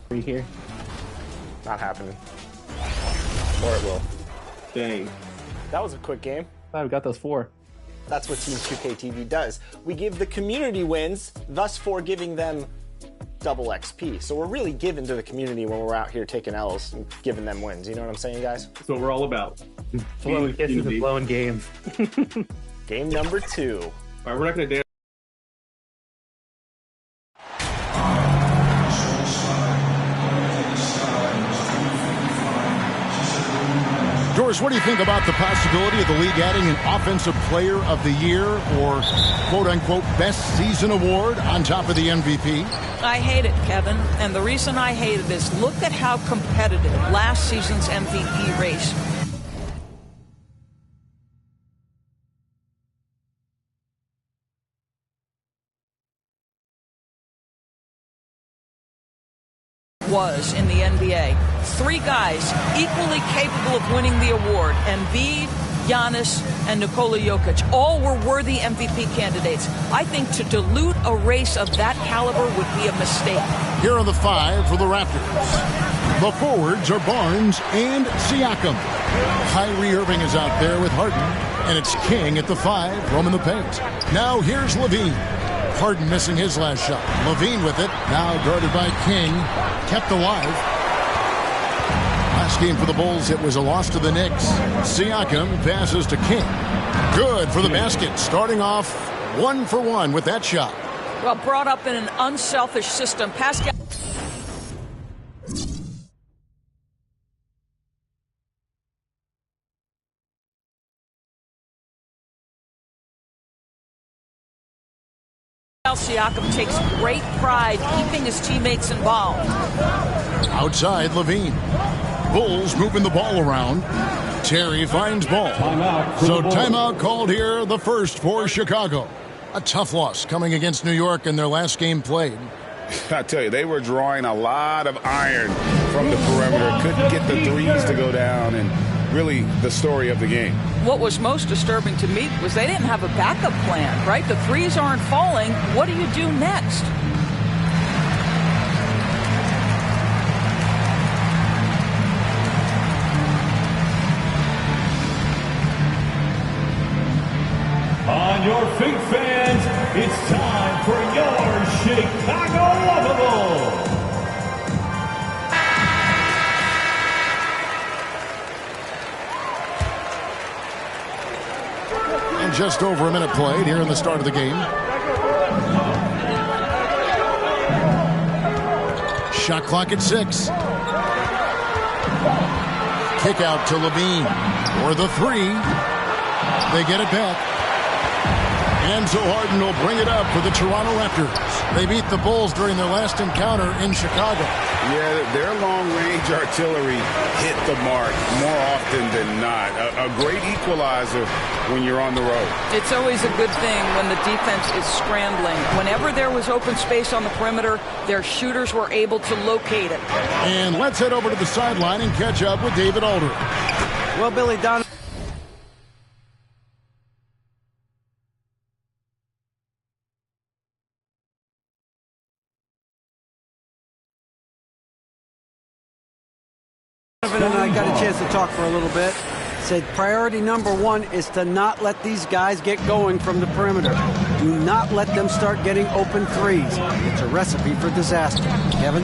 Here. Not happening. Or it will. Dang. That was a quick game. Glad we got those 4. That's what Team 2K TV does. We give the community wins, thus for giving them double XP. So we're really giving to the community when we're out here taking L's and giving them wins. You know what I'm saying, guys? That's what we're all about. Blowing kisses and blowing games. Game number 2. All right, we're not going to dance. Doris, what do you think about the possibility of the league adding an Offensive Player of the Year or quote-unquote Best Season Award on top of the MVP? I hate it, Kevin. And the reason I hate it is look at how competitive last season's MVP race was in the NBA. 3 guys equally capable of winning the award. Embiid, Giannis, and Nikola Jokic. All were worthy MVP candidates. I think to dilute a race of that caliber would be a mistake. Here are the 5 for the Raptors. The forwards are Barnes and Siakam. Kyrie Irving is out there with Harden. And it's King at the 5, roaming the paint. Now here's Levine. Harden missing his last shot. Levine with it. Now guarded by King. Kept alive. Last game for the Bulls, it was a loss to the Knicks. Siakam passes to King. Good for the basket. Starting off 1 for 1 with that shot. Well, brought up in an unselfish system. Pascal. Siakam takes great pride keeping his teammates involved. Outside, Levine. Bulls moving the ball around. Terry finds ball. So timeout called here, the first for Chicago. A tough loss coming against New York in their last game played. I tell you, they were drawing a lot of iron from the perimeter. Couldn't get the threes to go down, and really the story of the game. What was most disturbing to me was they didn't have a backup plan, right? The threes aren't falling. What do you do next? On your feet, fans, it's time for your Chicago Lovables. And just over a minute played here in the start of the game. Shot clock at 6. Kick out to Levine for the 3. They get it back. And so Harden will bring it up for the Toronto Raptors. They beat the Bulls during their last encounter in Chicago. Yeah, their long-range artillery hit the mark more often than not. A great equalizer when you're on the road. It's always a good thing when the defense is scrambling. Whenever there was open space on the perimeter, their shooters were able to locate it. And let's head over to the sideline and catch up with David Aldridge. Well, Billy Donovan. And I got a chance to talk for a little bit. Said priority number 1 is to not let these guys get going from the perimeter. Do not let them start getting open threes. It's a recipe for disaster. Kevin?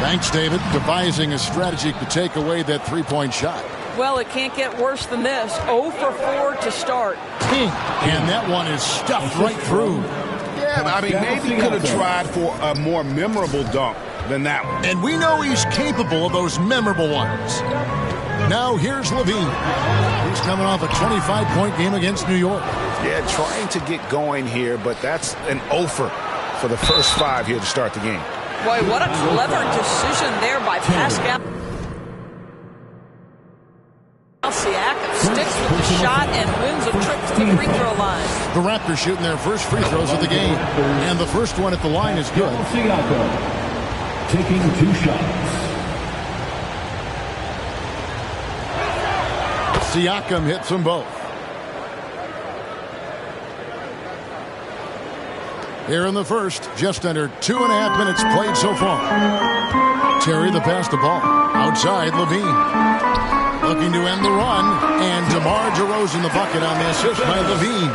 Thanks, David. Devising a strategy to take away that three-point shot. Well, it can't get worse than this. 0 for 4 to start. And that one is stuffed right through. Yeah, I mean, maybe he could have tried for a more memorable dunk than that one. And we know he's capable of those memorable ones. Now here's Levine. He's coming off a 25-point game against New York. Yeah, trying to get going here, but that's an offer for the first 5 here to start the game. Boy, what a clever decision there by Pascal. Siakam sticks with the shot and wins a trip to the free throw line. The Raptors shooting their first free throws of the game. And the first one at the line is good. Siakam taking 2 shots. Siakam hits them both. Here in the first, just under 2.5 minutes played so far. Terry the pass the ball. Outside, Levine. Looking to end the run. And DeMar DeRozan the bucket on the assist by Levine.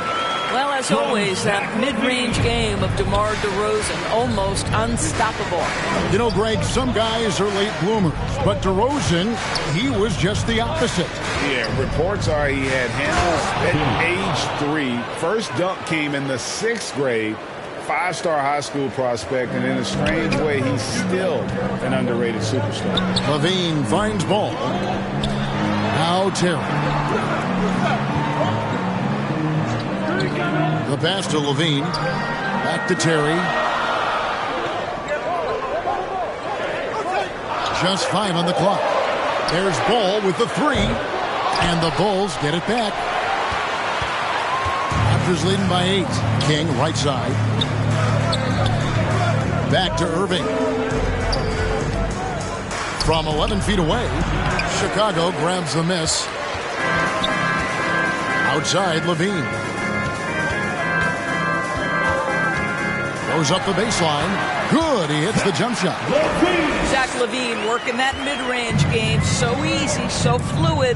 Well, as always, that mid-range game of DeMar DeRozan, almost unstoppable. You know, Greg, some guys are late bloomers, but DeRozan, he was just the opposite. Yeah, reports are he had handles at age 3. First dunk came in the 6th grade. 5-star high school prospect, and in a strange way, he's still an underrated superstar. Levine finds ball. Now Terry. The pass to Levine. Back to Terry. Just 5 on the clock. There's Ball with the 3. And the Bulls get it back. Raptors leading by 8. King right side. Back to Irving. From 11 feet away, Chicago grabs the miss. Outside, Levine. Goes up the baseline. Good. He hits the jump shot. Zach LaVine working that mid-range game. So easy, so fluid.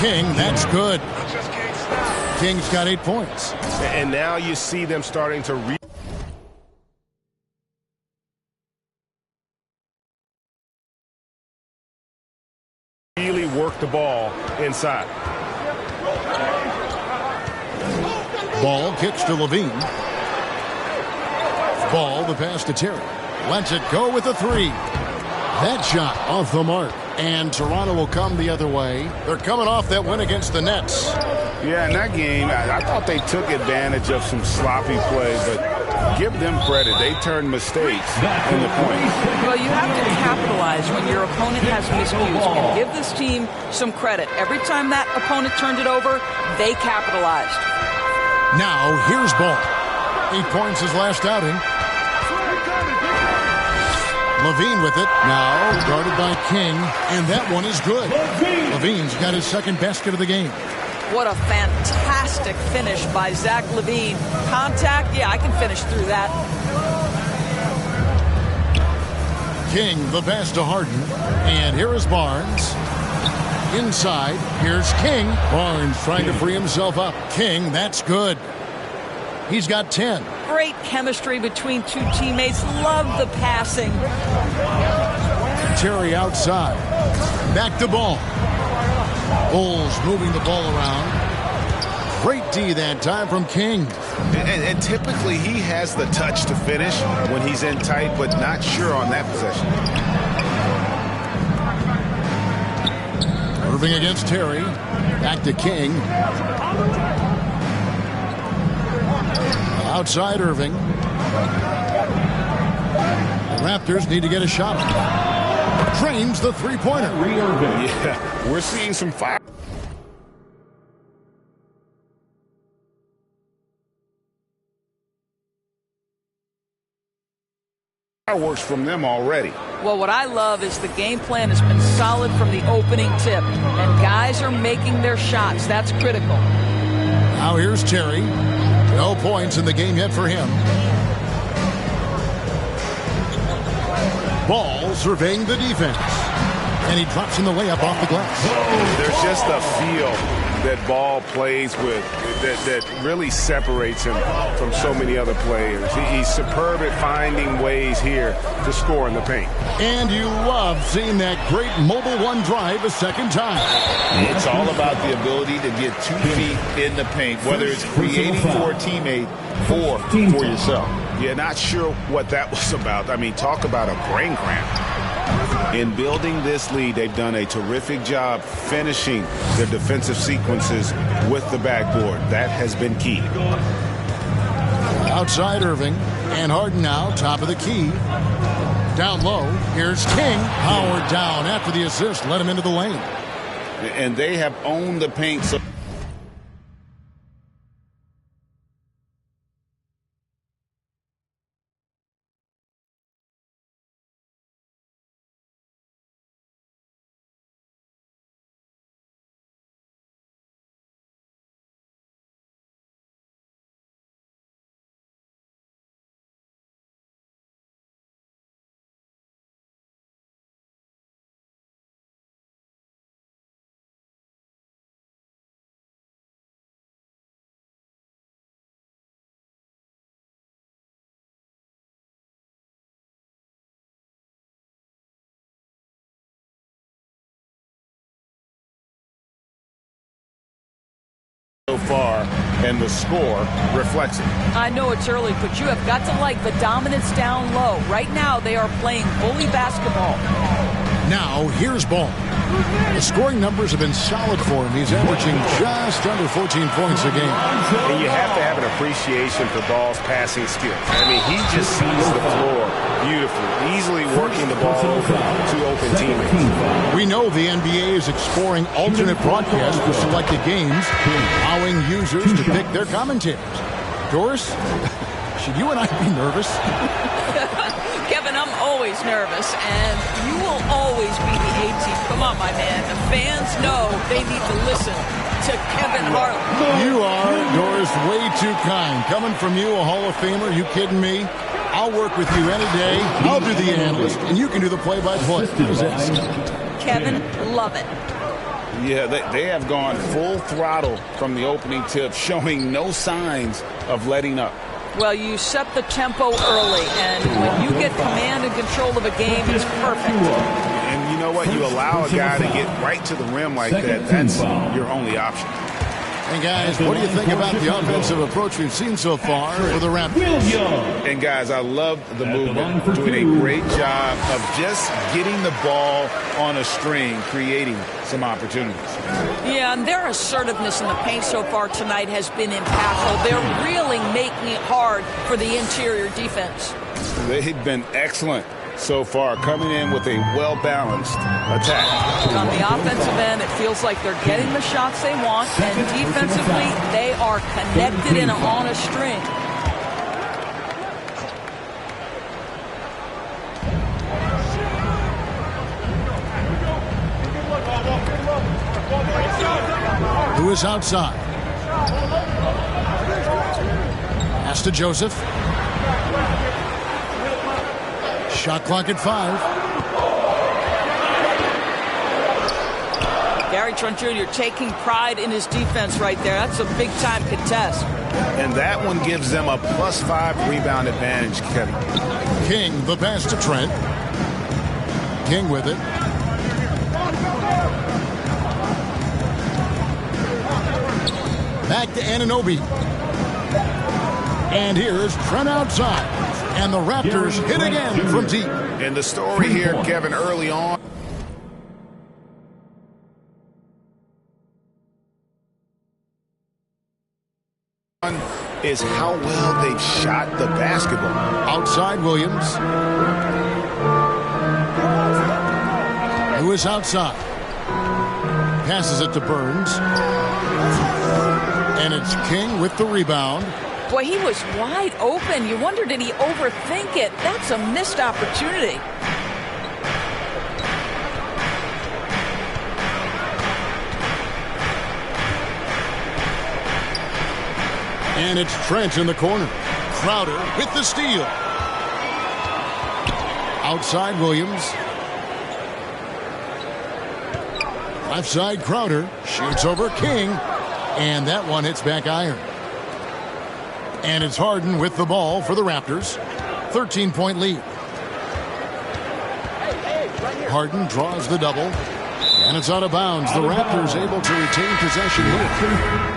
King, that's good. King's got 8 points. And now you see them starting to really work the ball inside. Ball kicks to Levine. Ball, the pass to Terry. Lets it go with the 3. That shot off the mark. And Toronto will come the other way. They're coming off that win against the Nets. Yeah, in that game, I thought they took advantage of some sloppy play, but give them credit. They turned mistakes into points. Well, you have to capitalize when your opponent has miscues. And give this team some credit. Every time that opponent turned it over, they capitalized. Now, here's Ball. 8 points his last outing. Levine with it. Now guarded by King. And that one is good. Levine's got his second basket of the game. What a fantastic finish by Zach LaVine. Contact, yeah, I can finish through that. King, the pass to Harden. And here is Barnes. Inside, here's King. Barnes trying to free himself up. King, that's good. He's got 10. Great chemistry between two teammates. Love the passing. Terry outside. Back to Ball. Bulls moving the ball around. Great D that time from King. And typically he has the touch to finish when he's in tight, but not sure on that possession. Irving against Terry. Back to King. Outside Irving. The Raptors need to get a shot. Drains the three-pointer. Yeah, we're seeing some fire. Fireworks from them already. Well, what I love is the game plan has been solid from the opening tip, and guys are making their shots. That's critical. Now here's Terry. No points in the game yet for him. Ball surveying the defense. And he drops in the layup off the glass. There's just a feel that Ball plays with that really separates him from so many other players. He's superb at finding ways here to score in the paint. And you love seeing that great mobile one drive a second time. It's all about the ability to get 2 feet in the paint, whether it's creating for a teammate or for yourself. Yeah, not sure what that was about. I mean, talk about a brain cramp. In building this lead, they've done a terrific job finishing their defensive sequences with the backboard. That has been key. Outside Irving. And Harden now, top of the key. Down low. Here's King. Howard down after the assist. Let him into the lane. And they have owned the paint. So far, and the score reflects it. I know it's early, but you have got to like the dominance down low. Right now, they are playing bully basketball. Now, here's Ball. The scoring numbers have been solid for him. He's averaging just under 14 points a game. And you have to have an appreciation for Ball's passing skills. I mean, he just sees the floor beautifully, easily working the ball over to open teammates. We know the NBA is exploring alternate broadcasts for selected games, allowing users to pick their commentators. Doris, should you and I be nervous? Kevin, I'm always nervous, and you will always be the A-team. Come on, my man. The fans know they need to listen to Kevin Harlan. You are, Doris, way too kind. Coming from you, a Hall of Famer, you kidding me? I'll work with you any day. I'll do the analyst, and you can do the play-by-play. Kevin, love it. Yeah, they have gone full throttle from the opening tip, showing no signs of letting up. Well, you set the tempo early, and when you get command and control of a game, it's perfect. And you know what? You allow a guy to get right to the rim like that. That's your only option. And guys, what do you think about the offensive approach we've seen so far for the Raptors? And guys, I love the movement, doing a great job of just getting the ball on a string, creating some opportunities. Yeah, and their assertiveness in the paint so far tonight has been impactful. They're really making it hard for the interior defense. They've been excellent so far, coming in with a well-balanced attack. On the offensive end, it feels like they're getting the shots they want, and defensively, they are connected and on a string. Who is outside? Pass to Joseph. Shot clock at 5. Gary Trent Jr. taking pride in his defense right there. That's a big-time contest. And that one gives them a +5 rebound advantage, Kevin. King, the pass to Trent. King with it. Back to Anunoby. And here's Trent outside. And the Raptors hit again from deep. And the story here, Kevin, early on, is how well they've shot the basketball. Outside Williams. Who is outside? Passes it to Burns. And it's King with the rebound. Boy, he was wide open. You wonder, did he overthink it? That's a missed opportunity. And it's Trent in the corner. Crowder with the steal. Outside Williams. Left side Crowder. Shoots over King. And that one hits back iron. And it's Harden with the ball for the Raptors. 13-point lead. Harden draws the double. And it's out of bounds. The Raptors able to retain possession here.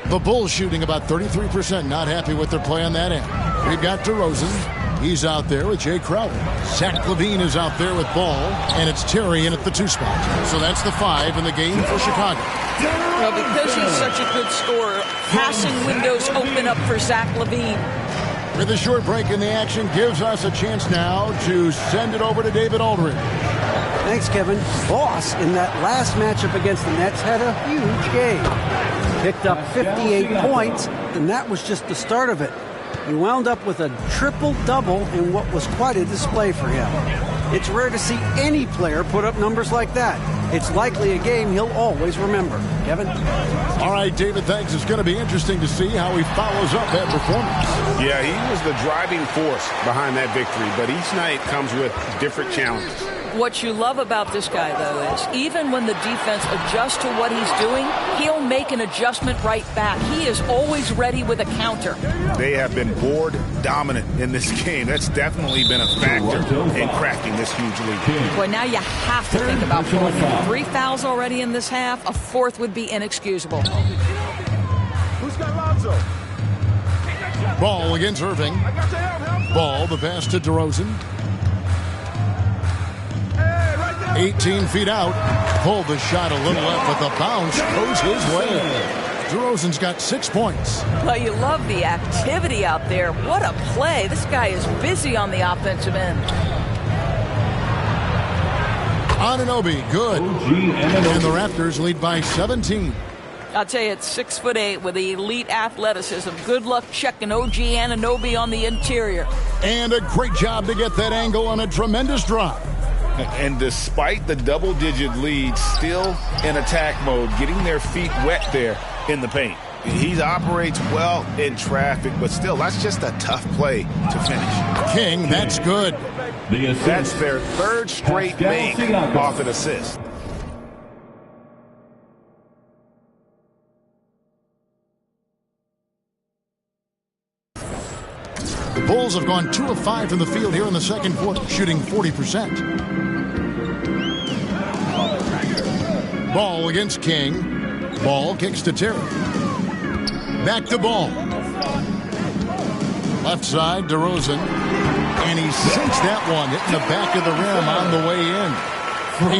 The Bulls shooting about 33%. Not happy with their play on that end. We've got DeRozan. He's out there with Jay Crowder. Zach LaVine is out there with Ball. And it's Terry in at the 2 spot. So that's the 5 in the game for Chicago. Well, because he's such a good scorer, passing windows open up for Zach LaVine. With a short break in the action, gives us a chance now to send it over to David Aldridge. Thanks, Kevin. Boss, in that last matchup against the Nets, had a huge game. Picked up 58 points, and that was just the start of it. He wound up with a triple-double in what was quite a display for him. It's rare to see any player put up numbers like that. It's likely a game he'll always remember. Kevin? All right, David, thanks. It's going to be interesting to see how he follows up that performance. Yeah, he was the driving force behind that victory, but each night comes with different challenges. What you love about this guy, though, is even when the defense adjusts to what he's doing, he'll make an adjustment right back. He is always ready with a counter. They have been board dominant in this game. That's definitely been a factor in cracking this huge lead. Boy, now you have to think about pulling him. 3 fouls already in this half. A fourth would be inexcusable. Who's got Lonzo? Ball against Irving. Ball, the pass to DeRozan. 18 feet out. Pulled the shot a little left, but the bounce goes his way. DeRozan's got 6 points. Well, you love the activity out there. What a play. This guy is busy on the offensive end. Anunoby, good. And the Raptors lead by 17. I'll tell you, it's 6'8" with elite athleticism. Good luck checking OG Anunoby on the interior. And a great job to get that angle on a tremendous drive. And despite the double-digit lead, still in attack mode, getting their feet wet there in the paint. He operates well in traffic, but still, that's just a tough play to finish. King, that's good. That's their third straight make off an assist. The Bulls have gone 2 of 5 from the field here in the second quarter, shooting 40%. Ball against King. Ball kicks to Terry. Back to Ball. Left side, DeRozan. And he sinks that one, hitting the back of the rim on the way in.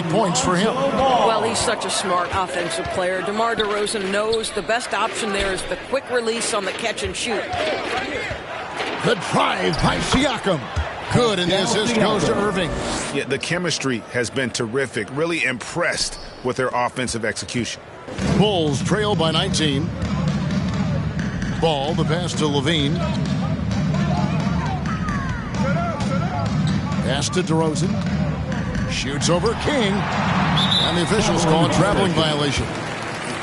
8 points for him. Well, he's such a smart offensive player. DeMar DeRozan knows the best option there is the quick release on the catch and shoot. The drive by Siakam. Good, and the assist goes to Irving. Yeah, the chemistry has been terrific. Really impressed with their offensive execution. Bulls trail by 19. Ball, the pass to Levine. Pass to DeRozan. Shoots over King. And the officials call a traveling violation.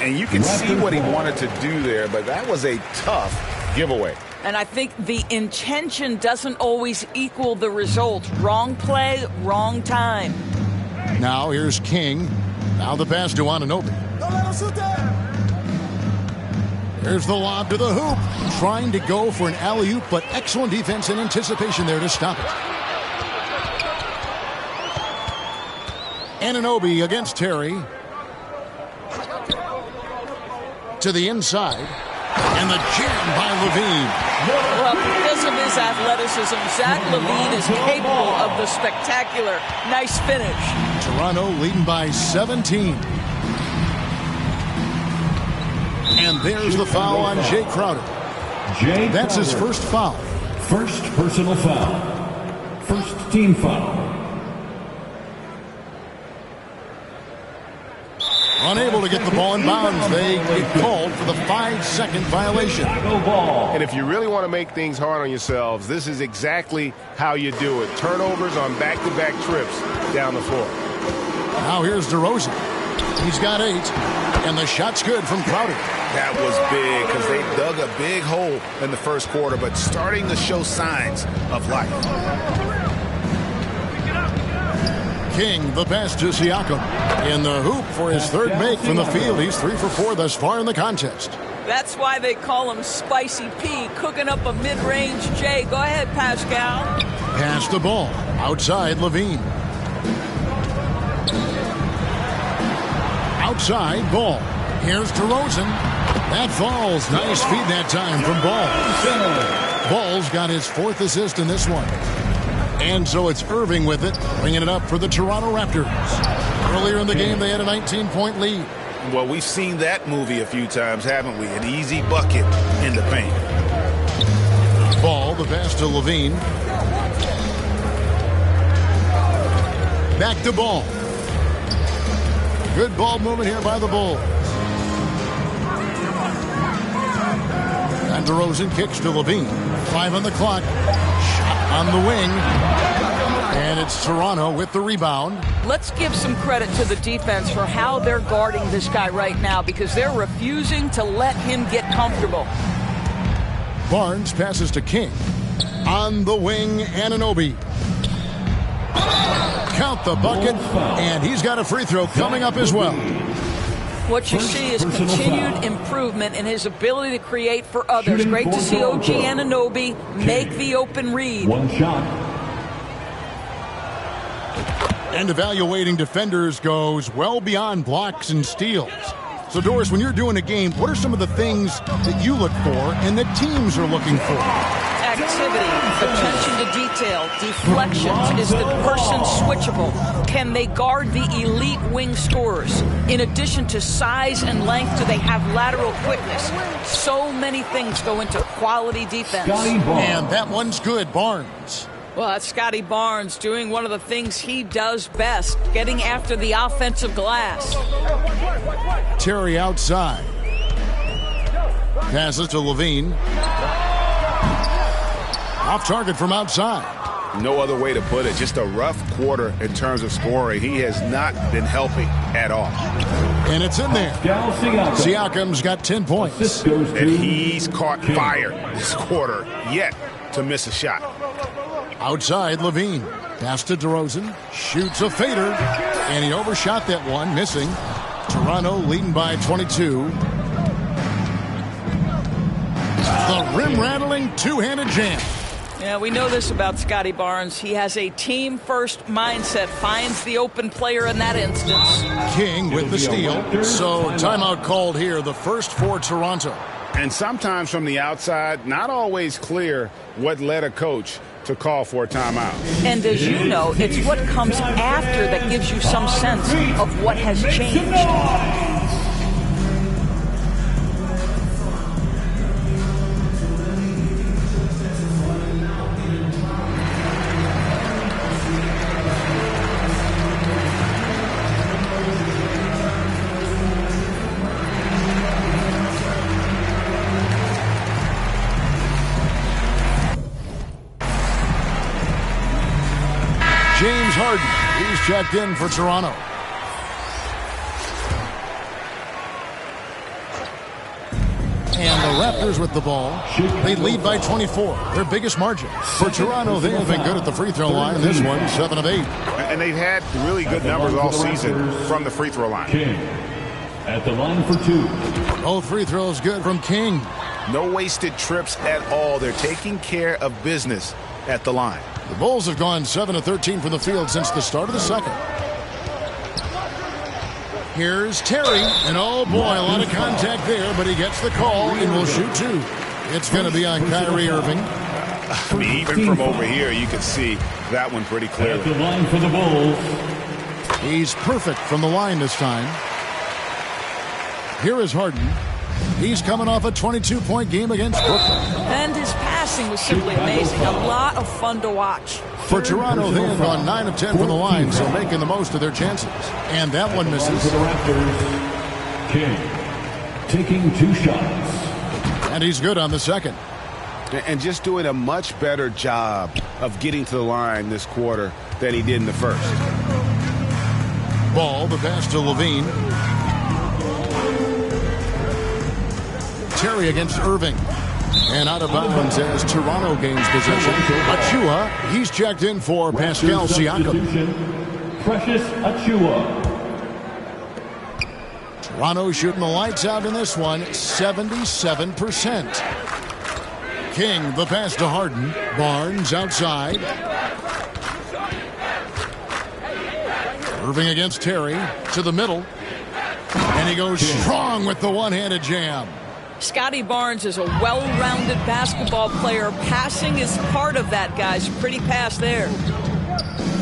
And you can see what he wanted to do there, but that was a tough giveaway. And I think the intention doesn't always equal the result. Wrong play, wrong time. Now here's King. Now the pass to Anunoby. There's the lob to the hoop. Trying to go for an alley-oop, but excellent defense and anticipation there to stop it. Anunoby against Terry. To the inside. And the jam by Levine. Well, because of his athleticism, Zach Levine is capable of the spectacular. Nice finish. Toronto leading by 17. And there's the foul on Jay Crowder. That's his first foul. First personal foul. First team foul. Unable to get the ball in bounds. They get called for the 5-second violation. And if you really want to make things hard on yourselves, this is exactly how you do it. Turnovers on back-to-back trips down the floor. Now here's DeRozan. He's got 8. And the shot's good from Crowder. That was big because they dug a big hole in the first quarter, but starting to show signs of life. King, the pass to Siakam. In the hoop for his third make from the field. He's 3 for 4 thus far in the contest. That's why they call him Spicy P, cooking up a mid-range J. Go ahead, Pascal. Pass the ball. Outside, Levine. Outside, Ball. Here's DeRozan. That falls. Nice feed that time from Ball. Ball's got his 4th assist in this one. And so it's Irving with it, bringing it up for the Toronto Raptors. Earlier in the game, they had a 19-point lead. Well, we've seen that movie a few times, haven't we? An easy bucket in the paint. Ball, the pass to Levine. Back to Ball. Good ball movement here by the Bulls. And DeRozan kicks to Levine. 5 on the clock. Shot on the wing. And it's Toronto with the rebound. Let's give some credit to the defense for how they're guarding this guy right now because they're refusing to let him get comfortable. Barnes passes to King. On the wing, Anunoby. Count the bucket, and he's got a free throw coming up as well. What you see is continued improvement in his ability to create for others. Great to see OG Anunoby make the open read. One shot. And evaluating defenders goes well beyond blocks and steals. So, Doris, when you're doing a game, what are some of the things that you look for and that teams are looking for? Activity, attention to detail, deflections. Is the person switchable? Can they guard the elite wing scorers? In addition to size and length, do they have lateral quickness? So many things go into quality defense. And that one's good, Barnes. Well, that's Scotty Barnes doing one of the things he does best, getting after the offensive glass. Terry outside. Passes to Levine. Off target from outside. No other way to put it. Just a rough quarter in terms of scoring. He has not been helping at all. And it's in there. Siakam's got 10 points. And he's caught fire this quarter yet to miss a shot. Outside, Levine. Pass to DeRozan. Shoots a fader. And he overshot that one, missing. Toronto leading by 22. The rim-rattling two-handed jam. Yeah, we know this about Scotty Barnes. He has a team-first mindset, finds the open player in that instance. King with the steal. So timeout called here, the first for Toronto. And sometimes from the outside, not always clear what led a coach to call for a timeout. And as you know, it's what comes after that gives you some sense of what has changed. James Harden, he's checked in for Toronto. And the Raptors with the ball. They lead by 24, their biggest margin. For Toronto, they have been good at the free throw line. This one, 7 of 8. And they've had really good numbers all season from the free throw line. King at the line for 2. Both free throws good from King. No wasted trips at all. They're taking care of business at the line. The Bulls have gone 7 of 13 from the field since the start of the second. Here's Terry, and oh boy, a lot of contact there, but he gets the call and will shoot 2. It's going to be on Kyrie Irving. I mean, even from over here, you can see that one pretty clearly. At the line for the Bulls. He's perfect from the line this time. Here is Harden. He's coming off a 22-point game against Brooklyn. And his passing was simply amazing. A lot of fun to watch. For Toronto, they have gone 9 of 10 from the line, so making the most of their chances. And that one misses. For the Raptors, King taking 2 shots. And he's good on the second. And just doing a much better job of getting to the line this quarter than he did in the first. Ball, the pass to Levine. Terry against Irving. And out of bounds as Toronto gains possession. Achua, he's checked in for Pascal Siakam. Precious Achua. Toronto shooting the lights out in this one, 77%. King, the pass to Harden. Barnes outside. Irving against Terry to the middle. And he goes strong with the one-handed jam. Scotty Barnes is a well-rounded basketball player. Passing is part of that, guys. Pretty pass there.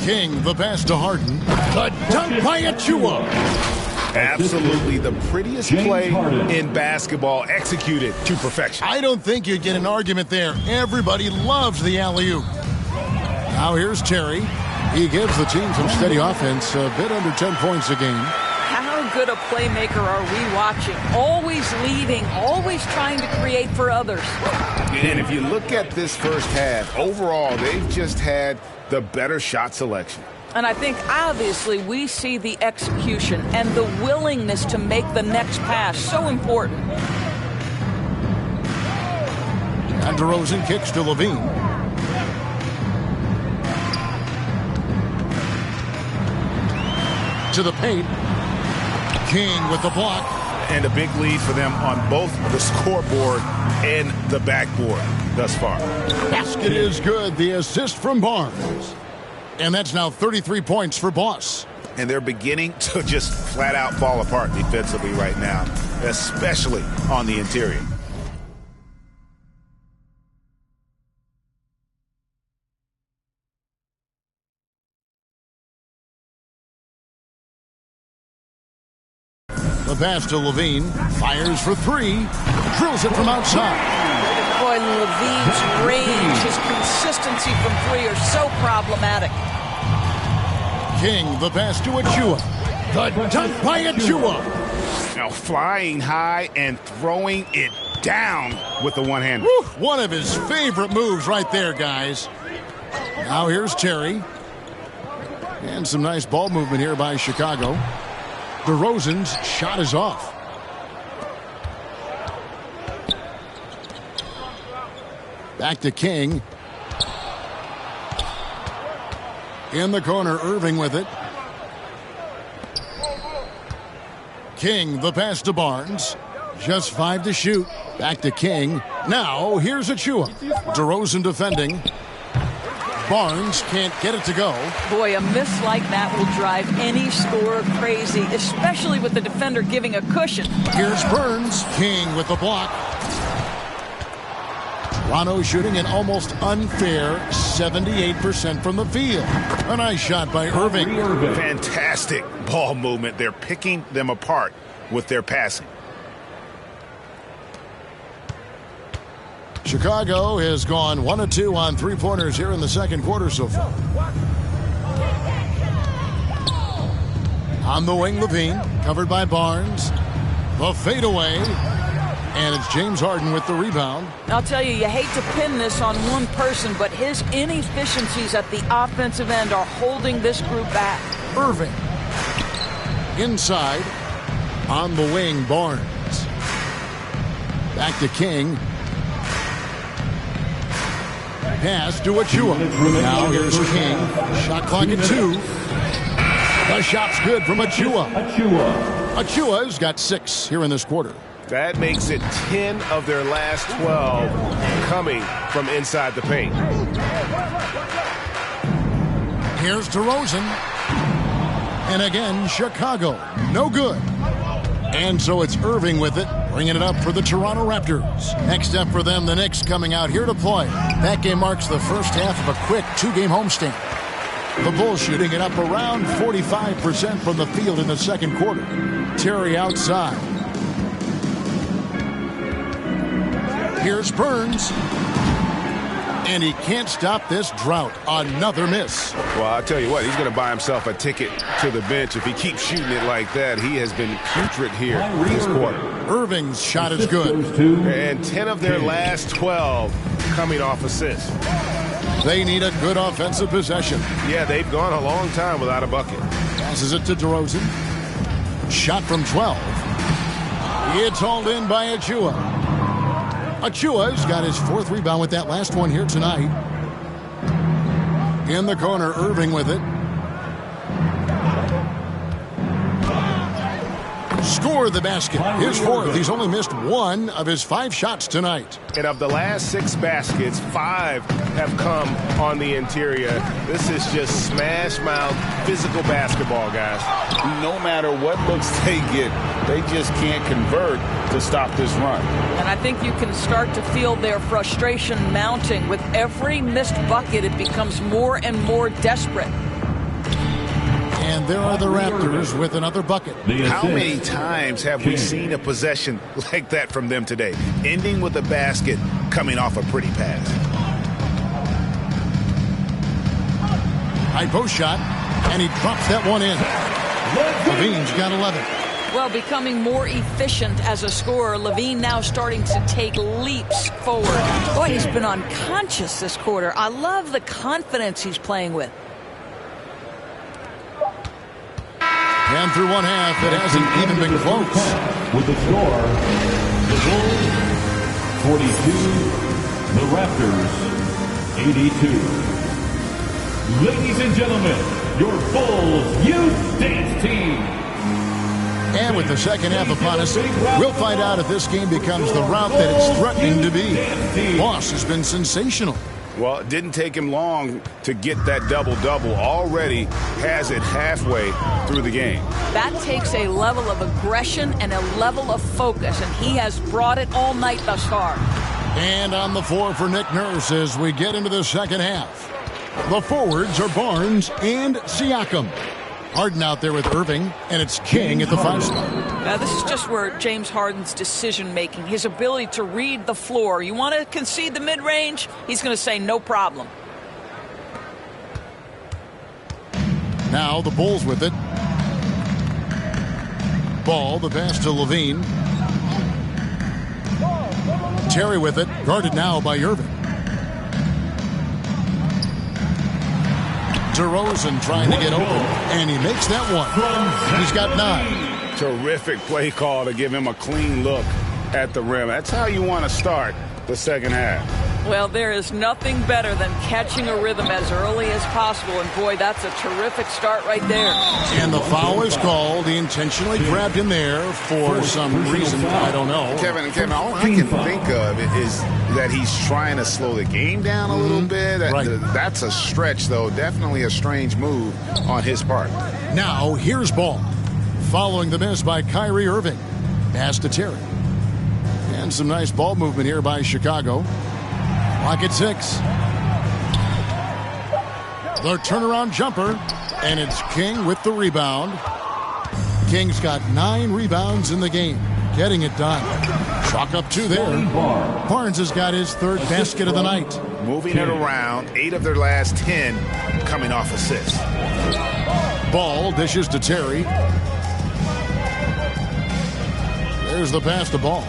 King, the pass to Harden. The dunk by Achua. Absolutely the prettiest play in basketball, executed to perfection. I don't think you'd get an argument there. Everybody loves the alley-oop. Now here's Terry. He gives the team some steady offense, a bit under 10 points a game. How good a playmaker are we watching? Always leading, always trying to create for others. And if you look at this first half, overall, they've just had the better shot selection. And I think, obviously, we see the execution and the willingness to make the next pass so important. And DeRozan kicks to Levine. to the paint. King with the block. And a big lead for them on both the scoreboard and the backboard thus far. Basket is good. The assist from Barnes. And that's now 33 points for Boss. And they're beginning to just flat out fall apart defensively right now, especially on the interior. The pass to Levine. Fires for three. Drills it from outside. Boy, Levine's range, his consistency from three are so problematic. King, the pass to Achua. The dunk by Achua. Now flying high and throwing it down with the one-hander. One of his favorite moves right there, guys. Now here's Terry. And some nice ball movement here by Chicago. DeRozan's shot is off. Back to King. In the corner, Irving with it. King, the pass to Barnes. Just 5 to shoot. Back to King. Now, here's Achua. DeRozan defending. Barnes can't get it to go. Boy, a miss like that will drive any scorer crazy, especially with the defender giving a cushion. Here's Burns. King with the block. Toronto shooting an almost unfair 78% from the field. A nice shot by Irving. Fantastic ball movement. They're picking them apart with their passing. Chicago has gone 1 of 2 on three-pointers here in the second quarter so far. On the wing, Levine, covered by Barnes. The fadeaway. And it's James Harden with the rebound. I'll tell you, you hate to pin this on one person, but his inefficiencies at the offensive end are holding this group back. Irving. Inside. On the wing, Barnes. Back to King. Pass to Achua. Now here's King. Shot clock at 2. The shot's good from Achua. Achua's got 6 here in this quarter. That makes it 10 of their last 12 coming from inside the paint. Here's DeRozan. And again, Chicago. No good. And so it's Irving with it, bringing it up for the Toronto Raptors. Next up for them, the Knicks coming out here to play. That game marks the first half of a quick 2-game homestand. The Bulls shooting it up around 45% from the field in the second quarter. Terry outside. Here's Burns. And he can't stop this drought. Another miss. Well, I'll tell you what, he's going to buy himself a ticket to the bench if he keeps shooting it like that. He has been putrid here this quarter. Irving's shot is good. And 10 of their last 12 coming off assists. They need a good offensive possession. Yeah, they've gone a long time without a bucket. Passes it to DeRozan. Shot from 12. It's hauled in by Achua. Achua's got his 4th rebound with that last one here tonight. In the corner, Irving with it. Scored the basket. His 4th. He's only missed 1 of his 5 shots tonight. And of the last 6 baskets, 5 have come on the interior. This is just smash mouth physical basketball, guys. No matter what looks they get, they just can't convert to stop this run. And I think you can start to feel their frustration mounting. With every missed bucket, it becomes more and more desperate. And there are the Raptors with another bucket. How many times have we seen a possession like that from them today? Ending with a basket, coming off a pretty pass. High post shot, and he drops that one in. Levine's got 11. Well, becoming more efficient as a scorer, Levine now starting to take leaps forward. Boy, he's been unconscious this quarter. I love the confidence he's playing with. And through one half, it hasn't even been close. With the score, the Bulls 42, the Raptors 82. Ladies and gentlemen, your Bulls Youth Dance Team. And with the second half upon us, we'll find out if this game becomes the route that it's threatening to be. Boss has been sensational. Well, it didn't take him long to get that double-double. Already has it halfway through the game. That takes a level of aggression and a level of focus, and he has brought it all night thus far. And on the floor for Nick Nurse as we get into the second half. The forwards are Barnes and Siakam. Harden out there with Irving, and it's King at the 5 spot. Now, this is just where James Harden's decision-making, his ability to read the floor. You want to concede the mid-range? He's going to say no problem. Now the Bulls with it. Ball, the pass to Levine. Terry with it, guarded now by Irving. DeRozan trying to get open, and he makes that one. He's got 9. Terrific play call to give him a clean look at the rim. That's how you want to start the second half. Well, there is nothing better than catching a rhythm as early as possible, and boy, that's a terrific start right there. And the foul is called. He intentionally grabbed him there for some reason, I don't know. Kevin, all I can think of is that he's trying to slow the game down a little bit. Right. That's a stretch, though. Definitely a strange move on his part. Now, here's Ball. Following the miss by Kyrie Irving. Pass to Terry. And some nice ball movement here by Chicago. Clock at 6. The turnaround jumper, and it's King with the rebound. King's got 9 rebounds in the game, getting it done. Chalk up 2 there. Barnes has got his 3rd basket of the night. Moving it around, 8 of their last 10 coming off assists. Ball dishes to Terry. There's the pass to Ball.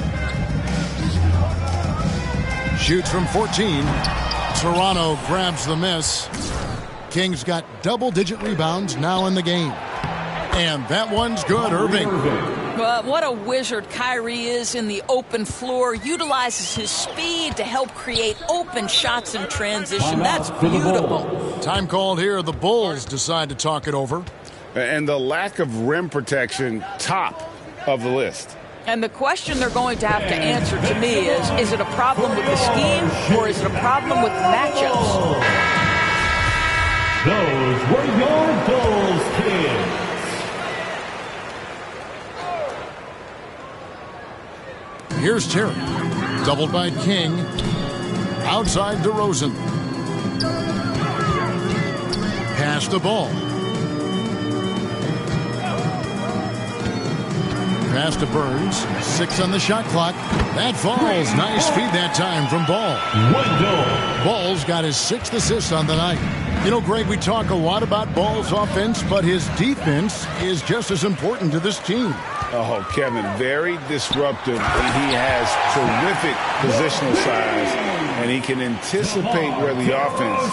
Shoots from 14. Toronto grabs the miss. King's got double-digit rebounds now in the game. And that one's good, Irving. Well, what a wizard Kyrie is in the open floor. Utilizes his speed to help create open shots in transition. That's beautiful. Time called here. The Bulls decide to talk it over. And the lack of rim protection, top of the list. And the question they're going to have to answer to me is it a problem with the scheme or is it a problem with matchups? Those were your Bulls kids. Here's Terry. Doubled by King. Outside DeRozan. Pass the ball. Pass to Burns. 6 on the shot clock. That falls. Nice feed that time from Ball. Ball's got his 6th assist on the night. You know, Greg, we talk a lot about Ball's offense, but his defense is just as important to this team. Oh, Kevin, very disruptive. And he has terrific positional size, and he can anticipate where the offense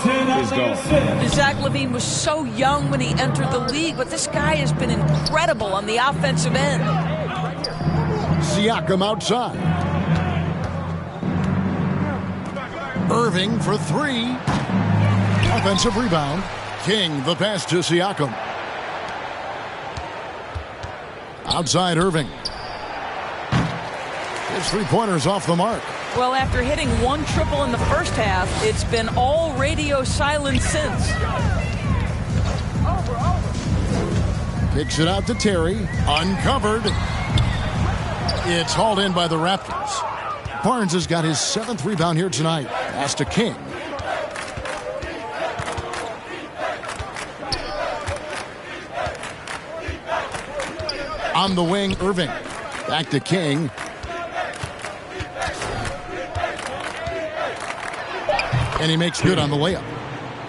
is going. Zach LaVine was so young when he entered the league, but this guy has been incredible on the offensive end. Siakam outside. Irving for 3. Offensive rebound. King, the pass to Siakam. Outside Irving. His 3-pointers off the mark. Well, after hitting 1 triple in the first half, it's been all radio silence since. Kicks it out to Terry. Uncovered. It's hauled in by the Raptors. Barnes has got his 7th rebound here tonight. Pass to King. On the wing, Irving. Back to King. And he makes good on the layup.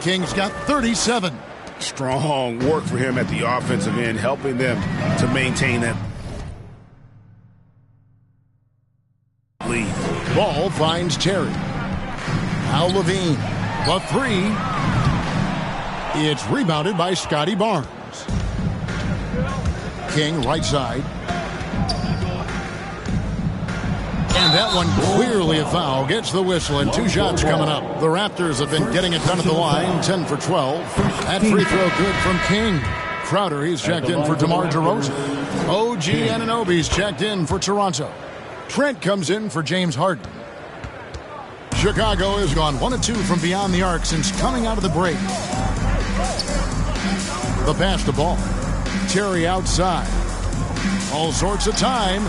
King's got 37. Strong work for him at the offensive end, helping them to maintain that lead. Ball finds Terry. Now Levine. The 3. It's rebounded by Scotty Barnes. King right side. And that one clearly a foul. Gets the whistle and 2 shots coming up. The Raptors have been getting it done at the line, 10 for 12. That free throw good from King. Crowder, he's checked in for DeMar DeRozan. OG Anunoby's checked in for Toronto. Trent comes in for James Harden. Chicago has gone 1 of 2 from beyond the arc since coming out of the break. The pass to Ball. Terry outside. All sorts of time.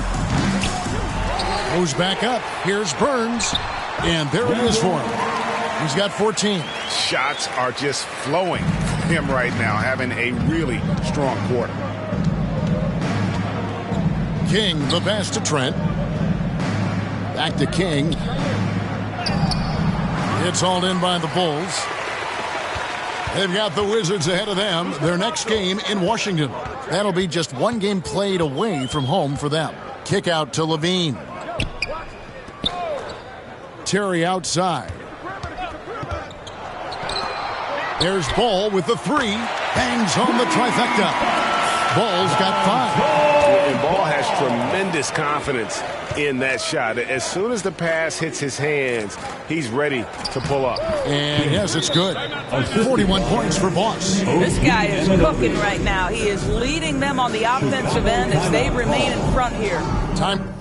Goes back up. Here's Burns. And there it is for him. He's got 14. Shots are just flowing from him right now, having a really strong quarter. King, the pass to Trent. Back to King. It's hauled in by the Bulls. They've got the Wizards ahead of them. Their next game in Washington. That'll be just 1 game played away from home for them. Kick out to Levine. Terry outside. There's Ball with the 3. Bangs home the trifecta. Ball's got 5. And Ball has tremendous confidence in that shot. As soon as the pass hits his hands, he's ready to pull up. And yes, it's good. 41 points for Boss. This guy is cooking right now. He is leading them on the offensive end as they remain in front here. Time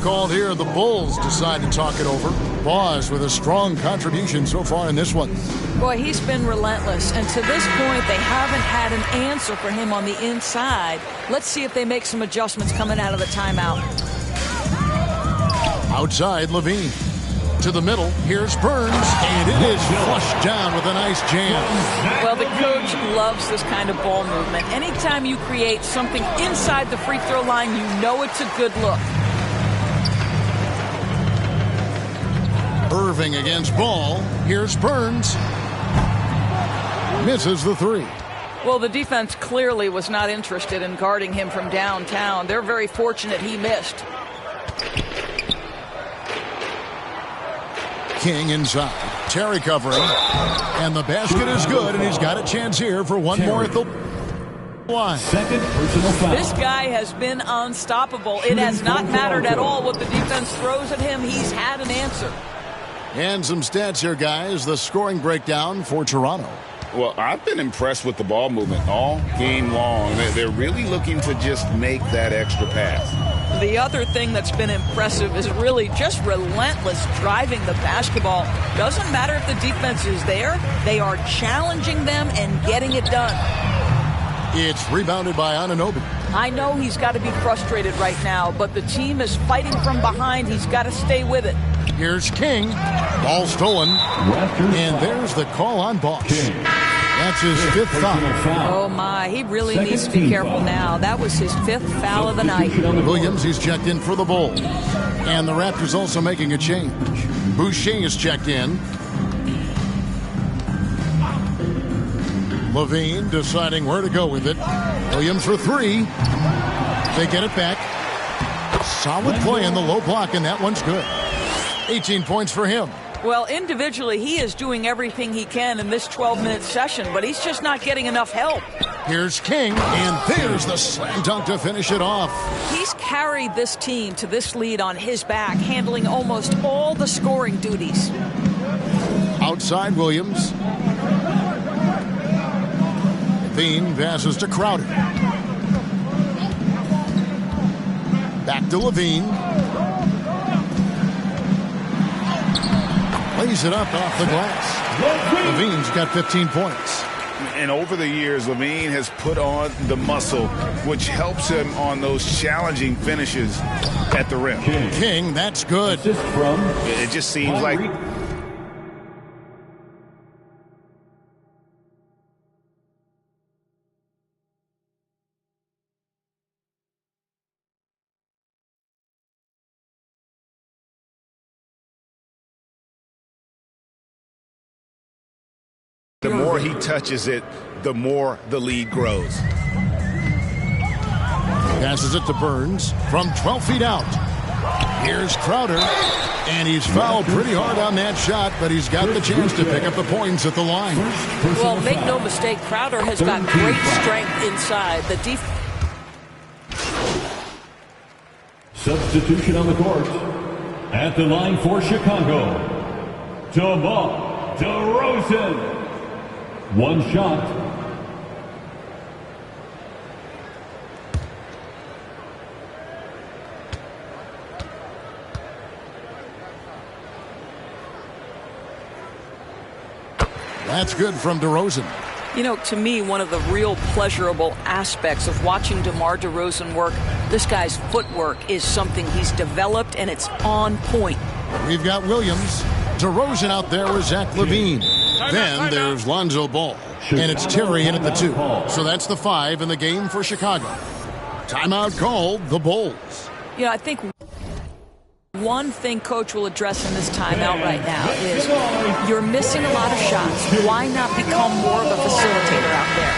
called here. The Bulls decide to talk it over. Boss with a strong contribution so far in this one. Boy, he's been relentless, and to this point, they haven't had an answer for him on the inside. Let's see if they make some adjustments coming out of the timeout. Outside, Levine. To the middle, here's Burns, and it is flushed down with a nice jam. Well, the coach loves this kind of ball movement. Anytime you create something inside the free throw line, you know it's a good look. Irving against Ball. Here's Burns. Misses the 3. Well, the defense clearly was not interested in guarding him from downtown. They're very fortunate he missed. King inside. Terry covering. And the basket is good, and he's got a chance here for one more at the line. Second personal foul. This guy has been unstoppable. It has not mattered at all what the defense throws at him. He's had an answer. And some stats here, guys. The scoring breakdown for Toronto. Well, I've been impressed with the ball movement all game long. They're really looking to just make that extra pass. The other thing that's been impressive is really just relentless driving the basketball. Doesn't matter if the defense is there. They are challenging them and getting it done. It's rebounded by Anunoby. I know he's got to be frustrated right now, but the team is fighting from behind. He's got to stay with it. Here's King. Ball stolen. And there's the call on Boss. That's his 5th foul. Oh, my. He really needs to be careful now. That was his 5th foul of the night. Williams, he's checked in for the Bulls. And the Raptors also making a change. Boucher is checked in. Levine deciding where to go with it. Williams for 3. They get it back. Solid play in the low block, and that one's good. 18 points for him. Well, individually, he is doing everything he can in this 12-minute session, but he's just not getting enough help. Here's King, and there's the slam dunk to finish it off. He's carried this team to this lead on his back, handling almost all the scoring duties. Outside Williams. Levine passes to Crowder. Back to Levine. Lays it up off the glass. Levine's got 15 points. And over the years, Levine has put on the muscle, which helps him on those challenging finishes at the rim. King, that's good. It just seems like the more he touches it, the more the lead grows. Passes it to Burns from 12 feet out. Here's Crowder, and he's fouled pretty hard on that shot, but he's got the chance to pick up the points at the line. Well, make no mistake, Crowder has got great strength inside. The defense. Substitution on the court. At the line for Chicago, DeMar DeRozan. One shot. That's good from DeRozan. You know, to me, one of the real pleasurable aspects of watching DeMar DeRozan work, this guy's footwork is something he's developed, and it's on point. We've got Williams. DeRozan out there with Zach LaVine. Then there's Lonzo Ball. And it's Terry in at the 2. So that's the 5 in the game for Chicago. Timeout called the Bulls. You know, I think one thing Coach will address in this timeout right now is you're missing a lot of shots. Why not become more of a facilitator out there?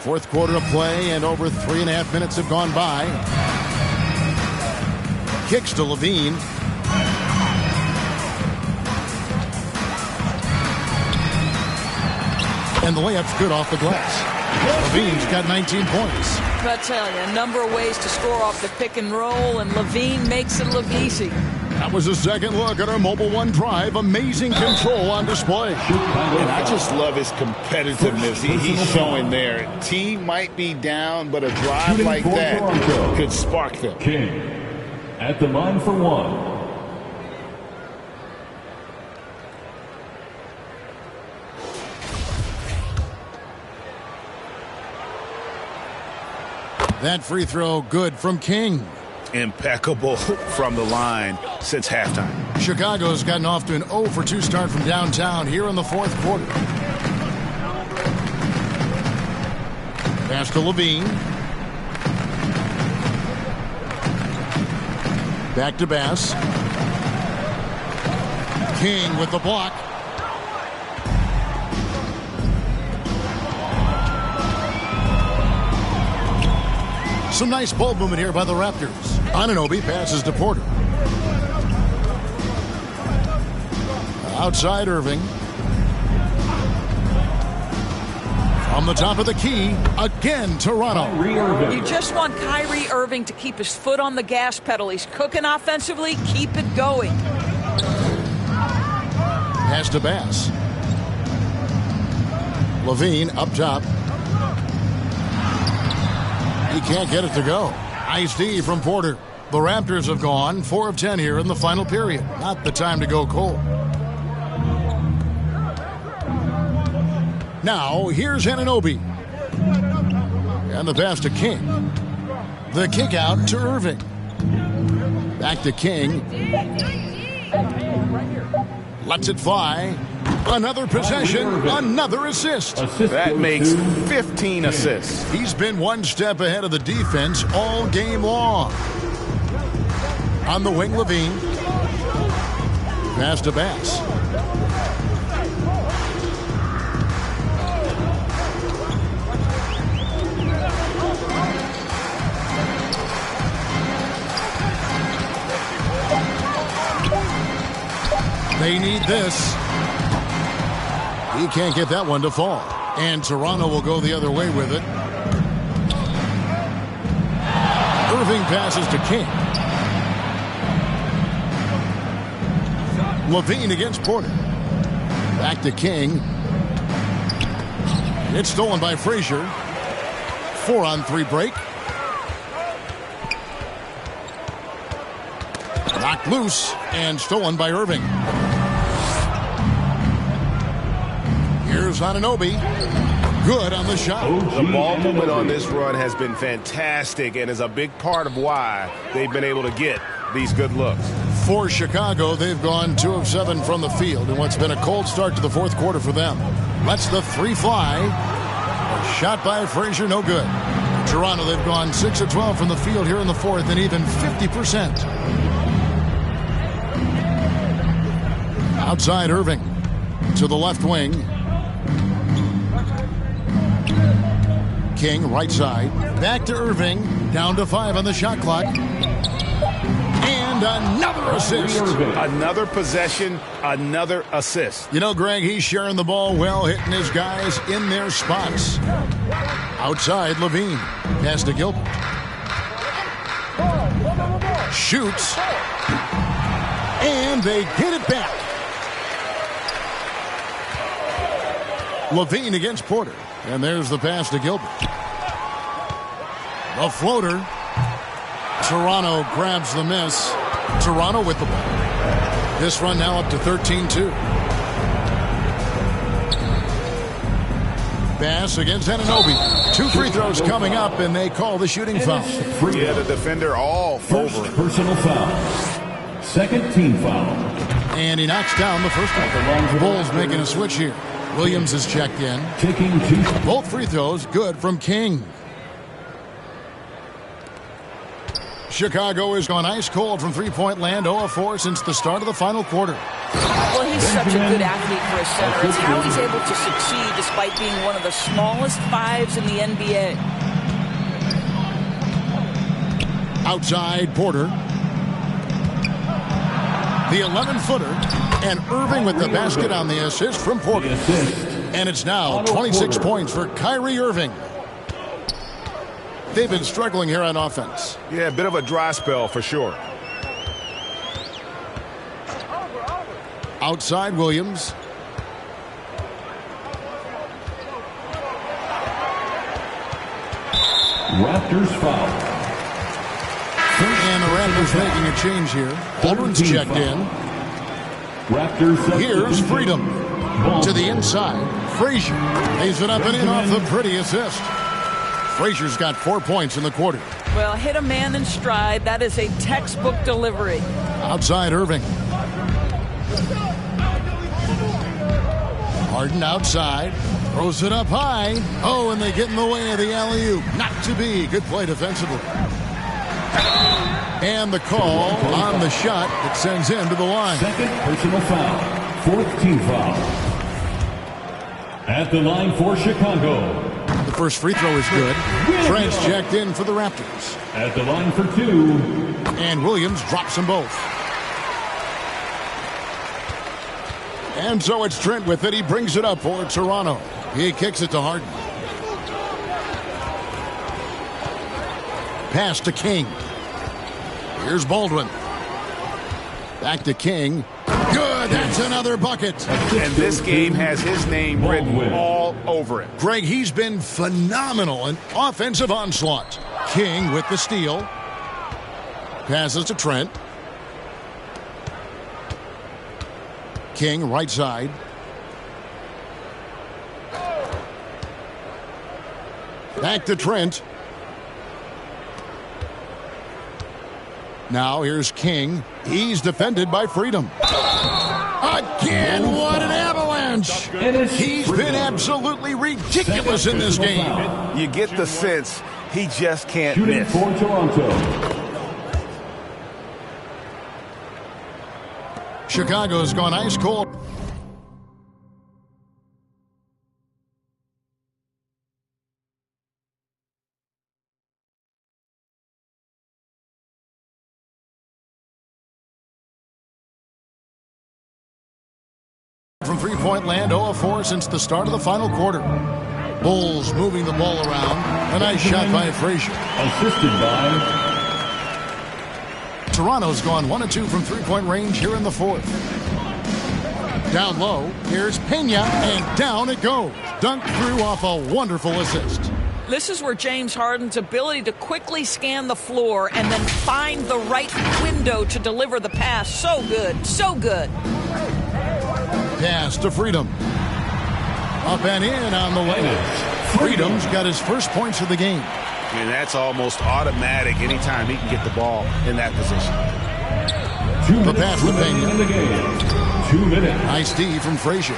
Fourth quarter of play, and over 3.5 minutes have gone by. Kicks to LaVine. And the layup's good off the glass. LaVine's got 19 points. I tell you, a number of ways to score off the pick and roll, and LaVine makes it look easy. That was a second look at our Mobile One drive. Amazing control on display. And I just love his competitiveness he's showing there. Team might be down, but a drive like that could spark them. King at the line for 1. That free throw good from King. Impeccable from the line since halftime. Chicago's gotten off to an 0 for 2 start from downtown here in the fourth quarter. Pass to LaVine. Back to Bass. King with the block. Some nice ball movement here by the Raptors. Anunoby passes to Porter. Outside Irving. From the top of the key, again Toronto. You just want Kyrie Irving to keep his foot on the gas pedal. He's cooking offensively. Keep it going. Pass to Bass. LaVine up top. He can't get it to go. Nice D from Porter. The Raptors have gone 4 of 10 here in the final period. Not the time to go cold. Now, here's Anunoby. And the pass to King. The kick out to Irving. Back to King. Lets it fly. Another possession, another assist. That makes 15 assists. He's been one step ahead of the defense all game long. On the wing, LaVine. Pass to Bass. They need this. He can't get that one to fall. And Toronto will go the other way with it. Irving passes to King. LaVine against Porter. Back to King. It's stolen by Frazier. 4-on-3 break. Knocked loose and stolen by Irving. Here's Anunoby. Good on the shot. The ball movement on this run has been fantastic and is a big part of why they've been able to get these good looks. For Chicago, they've gone 2 of 7 from the field in what's been a cold start to the fourth quarter for them. Lets the 3 fly. A shot by Frazier, no good. Toronto, they've gone 6 of 12 from the field here in the fourth and even 50%. Outside Irving to the left wing. King right side. Back to Irving. Down to 5 on the shot clock. And another assist. Another possession, another assist. You know, Greg, he's sharing the ball well, hitting his guys in their spots. Outside, Levine. Pass to Gilbert. Shoots. And they get it back. Levine against Porter. And there's the pass to Gilbert. The floater. Toronto grabs the miss. Toronto with the ball. This run now up to 13-2. Pass against Anunoby. 2 free throws coming up, and they call the shooting foul. Yeah, the defender all First over. personal foul. Second team foul. And he knocks down the first one. Bulls making a switch here. Williams is checked in. Taking 2. Both free throws good from King. Chicago has gone ice cold from three-point land, 0-4 since the start of the final quarter. Well, he's such a good athlete for a center. It's how he's able to succeed despite being one of the smallest 5s in the NBA. Outside, Porter. The 11-footer. And Irving with the basket on the assist from Porter. And it's now 26 points for Kyrie Irving. They've been struggling here on offense. Yeah, a bit of a dry spell for sure. Outside, Williams. Raptors foul. And the Raptors making a change here. Aldrin's checked in. Raptors. Here's Freedom. To the inside. Frazier lays it up and in off the pretty assist. Frazier's got 4 points in the quarter. Well, hit a man in stride. That is a textbook delivery. Outside, Irving. Harden outside. Throws it up high. Oh, and they get in the way of the alley-oop. Not to be. Good play defensively. And the call on the shot that sends him to the line. Second personal foul. Fourth team foul. At the line for Chicago. The first free throw is good. Trent's checked in for the Raptors. At the line for 2. And Williams drops them both. And so it's Trent with it. He brings it up for Toronto. He kicks it to Harden. Pass to King. Here's Baldwin. Back to King. Good. That's another bucket. And this game has his name written all over it. Greg, he's been phenomenal in offensive onslaught. King with the steal. Passes to Trent. King right side. Back to Trent. Now here's King. He's defended by Freedom. Again, what an avalanche. He's been absolutely ridiculous in this game. You get the sense he just can't Shooting miss. for Toronto. Chicago's gone ice cold. From three-point land, 0-4 since the start of the final quarter. Bulls moving the ball around. A nice shot by Frazier. Assisted by... Toronto's gone 1-2 from three-point range here in the fourth. Down low, here's Pena, and down it goes. Dunked through off a wonderful assist. This is where James Harden's ability to quickly scan the floor and then find the right window to deliver the pass. So good, so good. Pass to Freedom. Up and in on the way. Freedom's got his first points of the game. And that's almost automatic anytime he can get the ball in that position. The pass to Pena. In the game. 2 minutes. Nice D from Frazier.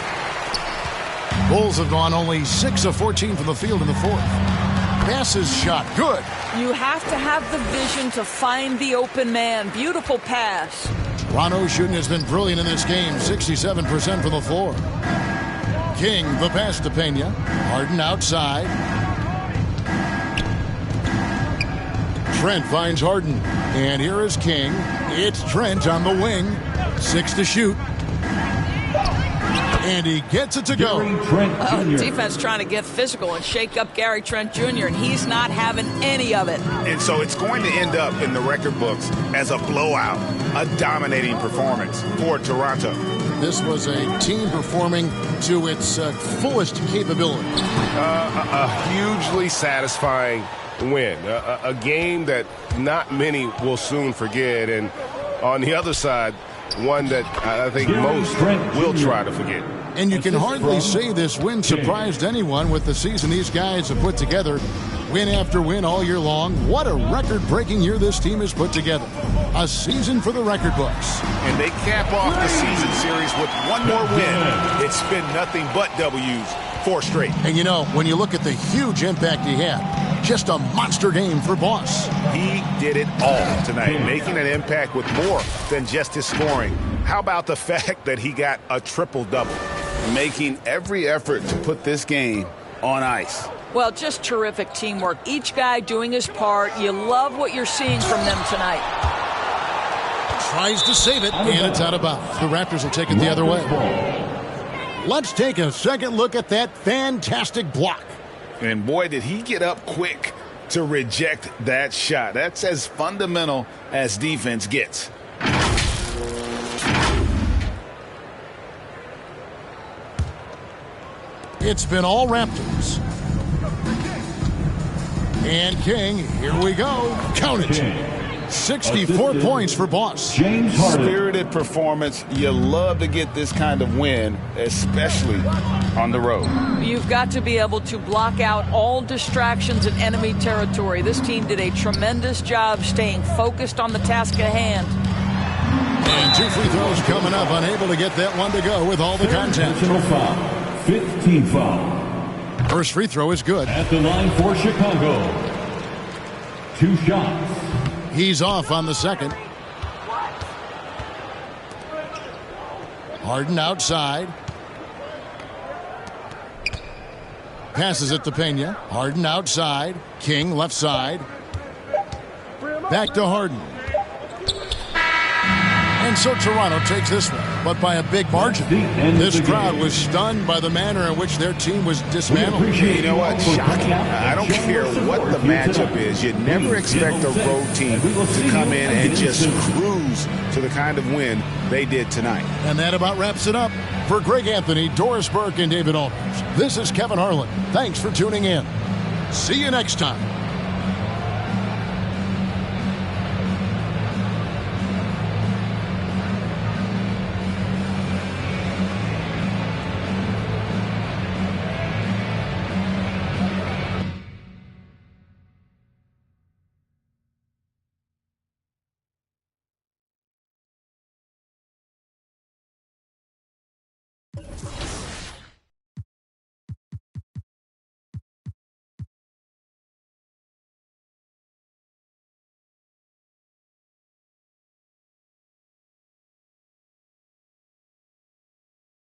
Bulls have gone only 6 of 14 from the field in the fourth. Passes shot. Good. You have to have the vision to find the open man. Beautiful pass. Toronto's shooting has been brilliant in this game. 67% from the floor. King, the pass to Pena. Harden outside. Trent finds Harden. And here is King. It's Trent on the wing. 6 to shoot. And he gets it to go. Defense trying to get physical and shake up Gary Trent Jr., and he's not having any of it. And so it's going to end up in the record books as a blowout, a dominating performance for Toronto. This was a team performing to its fullest capability. A hugely satisfying win. A game that not many will soon forget. And on the other side, one that I think most will try to forget. And you can hardly say this win surprised anyone with the season these guys have put together. Win after win all year long. What a record-breaking year this team has put together. A season for the record books. And they cap off the season series with one more win. It's been nothing but W's, 4 straight. And you know, when you look at the huge impact he had, just a monster game for Boss. He did it all tonight, making an impact with more than just his scoring. How about the fact that he got a triple-double? Making every effort to put this game on ice. Well, just terrific teamwork. Each guy doing his part. You love what you're seeing from them tonight. Tries to save it, and it's out of bounds. The Raptors will take it the other way. Let's take a second look at that fantastic block. And boy, did he get up quick to reject that shot. That's as fundamental as defense gets. It's been all Raptors. And King, here we go. Count it. 64 points for Boss. James Harden. Spirited performance. You love to get this kind of win, especially on the road. You've got to be able to block out all distractions in enemy territory. This team did a tremendous job staying focused on the task at hand. And 2 free throws coming up. Unable to get that one to go with all the contact. 15 foul. First free throw is good. At the line for Chicago. 2 shots. He's off on the second. Harden outside. Passes it to Pena. Harden outside. King left side. Back to Harden. And so Toronto takes this one, but by a big margin. This crowd was stunned by the manner in which their team was dismantled. You know what? Shocking. I don't care what the matchup is. You never expect a road team to come in and just cruise to the kind of win they did tonight. And that about wraps it up. For Greg Anthony, Doris Burke, and David Aldridge, this is Kevin Harlan. Thanks for tuning in. See you next time.